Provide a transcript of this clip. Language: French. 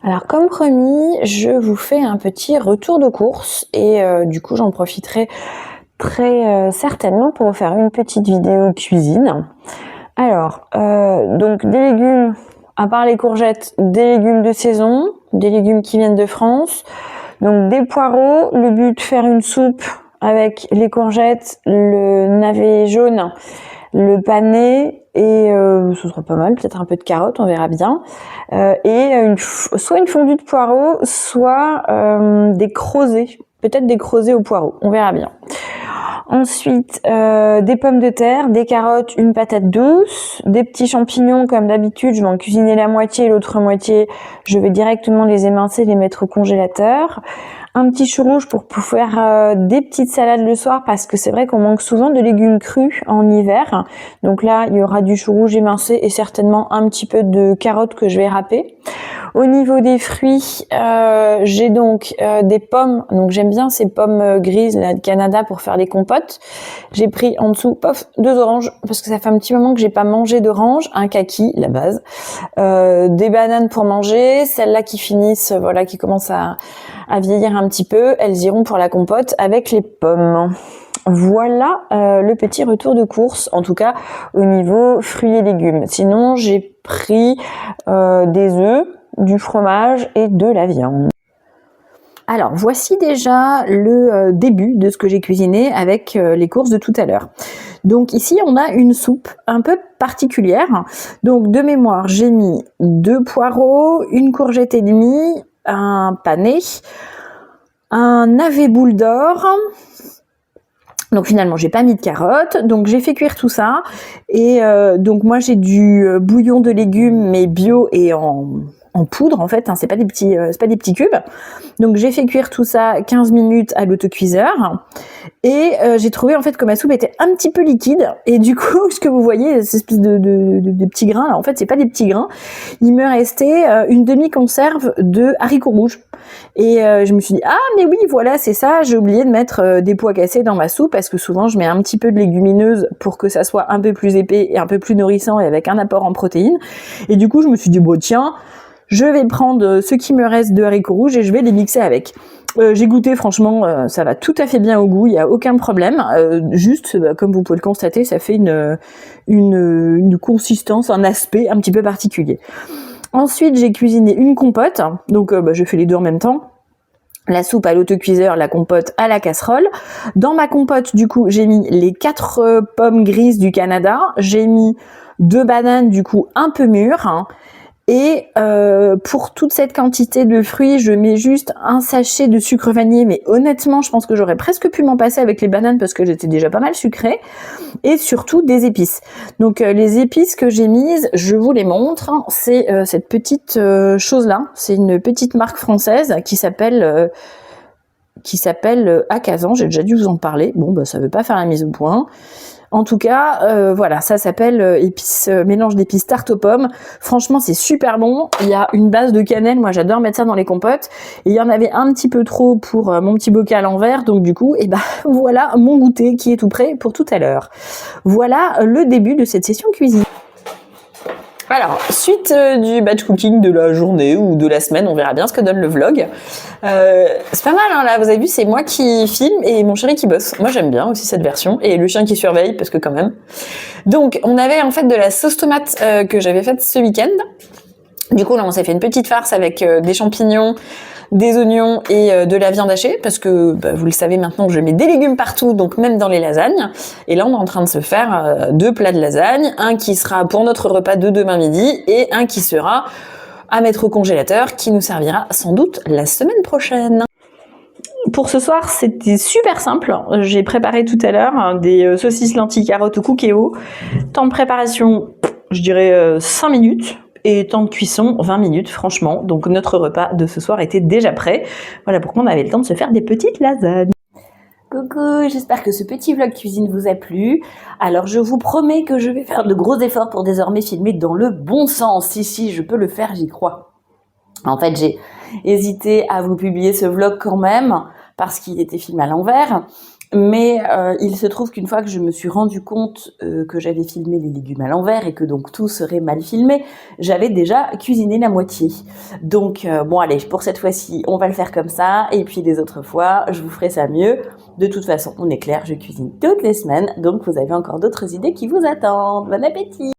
Alors comme promis, je vous fais un petit retour de course et du coup j'en profiterai très certainement pour vous faire une petite vidéo cuisine. Alors, donc des légumes, à part les courgettes, des légumes de saison, des légumes qui viennent de France, donc des poireaux, le but faire une soupe avec les courgettes, le navet jaune, le panais et ce sera pas mal, peut-être un peu de carottes, on verra bien. Soit une fondue de poireaux, soit des crozets, peut-être des crozets aux poireaux, on verra bien. Ensuite, des pommes de terre, des carottes, une patate douce, des petits champignons comme d'habitude, je vais en cuisiner la moitié, l'autre moitié, je vais directement les émincer, les mettre au congélateur. Un petit chou rouge pour faire des petites salades le soir parce que c'est vrai qu'on manque souvent de légumes crus en hiver. Donc là, il y aura du chou rouge émincé et certainement un petit peu de carottes que je vais râper. Au niveau des fruits, j'ai donc des pommes. Donc j'aime bien ces pommes grises là, de Canada pour faire des compotes. J'ai pris en dessous, 2 oranges parce que ça fait un petit moment que j'ai pas mangé d'orange. Un kaki, la base. Des bananes pour manger. Celles-là qui finissent, voilà, qui commencent à vieillir un petit peu. Elles iront pour la compote avec les pommes. Voilà le petit retour de course, en tout cas au niveau fruits et légumes. Sinon, j'ai pris des œufs, du fromage et de la viande. Alors, voici déjà le début de ce que j'ai cuisiné avec les courses de tout à l'heure. Donc ici, on a une soupe un peu particulière. Donc de mémoire, j'ai mis 2 poireaux, une courgette et demie, un panais, un navet boule d'or. Donc finalement, j'ai pas mis de carottes, donc j'ai fait cuire tout ça. Et donc moi, j'ai du bouillon de légumes, mais bio et en poudre en fait, hein, c'est pas des petits cubes. Donc j'ai fait cuire tout ça 15 minutes à l'autocuiseur et j'ai trouvé en fait que ma soupe était un petit peu liquide et du coup ce que vous voyez, ces espèces de petits grains là, en fait c'est pas des petits grains. Il me restait une demi-conserve de haricots rouges et je me suis dit ah mais oui voilà c'est ça, j'ai oublié de mettre des pois cassés dans ma soupe parce que souvent je mets un petit peu de légumineuse pour que ça soit un peu plus épais et un peu plus nourrissant et avec un apport en protéines et du coup je me suis dit bon tiens je vais prendre ce qui me reste de haricots rouges et je vais les mixer avec. J'ai goûté, franchement, ça va tout à fait bien au goût, il n'y a aucun problème. Juste, comme vous pouvez le constater, ça fait une consistance, un aspect un petit peu particulier. Ensuite, j'ai cuisiné une compote, donc je fais les deux en même temps. La soupe à l'autocuiseur, la compote à la casserole. Dans ma compote, du coup, j'ai mis les 4 pommes grises du Canada. J'ai mis 2 bananes, du coup, un peu mûres. Hein. Et pour toute cette quantité de fruits, je mets juste un sachet de sucre vanillé, mais honnêtement, je pense que j'aurais presque pu m'en passer avec les bananes parce que j'étais déjà pas mal sucrée. Et surtout des épices. Donc les épices que j'ai mises, je vous les montre. C'est cette petite chose-là. C'est une petite marque française qui s'appelle Akazan. J'ai déjà dû vous en parler. Bon, ça veut pas faire la mise au point. En tout cas, voilà, ça s'appelle mélange d'épices tarte aux pommes. Franchement, c'est super bon. Il y a une base de cannelle. Moi, j'adore mettre ça dans les compotes. Et il y en avait un petit peu trop pour mon petit bocal en verre. Donc, du coup, voilà mon goûter qui est tout prêt pour tout à l'heure. Voilà le début de cette session cuisine. Alors, suite du batch cooking de la journée ou de la semaine, on verra bien ce que donne le vlog. C'est pas mal, hein, là, vous avez vu, c'est moi qui filme et mon chéri qui bosse. Moi, j'aime bien aussi cette version. Et le chien qui surveille, parce que quand même. Donc, on avait en fait de la sauce tomate que j'avais faite ce week-end. Du coup, là, on s'est fait une petite farce avec des champignons, des oignons et de la viande hachée, parce que vous le savez maintenant, je mets des légumes partout, donc même dans les lasagnes. Et là, on est en train de se faire 2 plats de lasagne, un qui sera pour notre repas de demain midi et un qui sera à mettre au congélateur, qui nous servira sans doute la semaine prochaine. Pour ce soir, c'était super simple. J'ai préparé tout à l'heure des saucisses lentilles carottes au cookéo. Temps de préparation, je dirais 5 minutes. Et temps de cuisson, 20 minutes, franchement. Donc notre repas de ce soir était déjà prêt. Voilà pourquoi on avait le temps de se faire des petites lasagnes. Coucou, j'espère que ce petit vlog cuisine vous a plu. Alors je vous promets que je vais faire de gros efforts pour désormais filmer dans le bon sens. Si, je peux le faire, j'y crois. En fait, j'ai hésité à vous publier ce vlog quand même, parce qu'il était filmé à l'envers. Mais il se trouve qu'une fois que je me suis rendu compte que j'avais filmé les légumes à l'envers et que donc tout serait mal filmé, j'avais déjà cuisiné la moitié. Donc bon allez, pour cette fois-ci, on va le faire comme ça, et puis les autres fois, je vous ferai ça mieux. De toute façon, on est clair, je cuisine toutes les semaines, donc vous avez encore d'autres idées qui vous attendent. Bon appétit!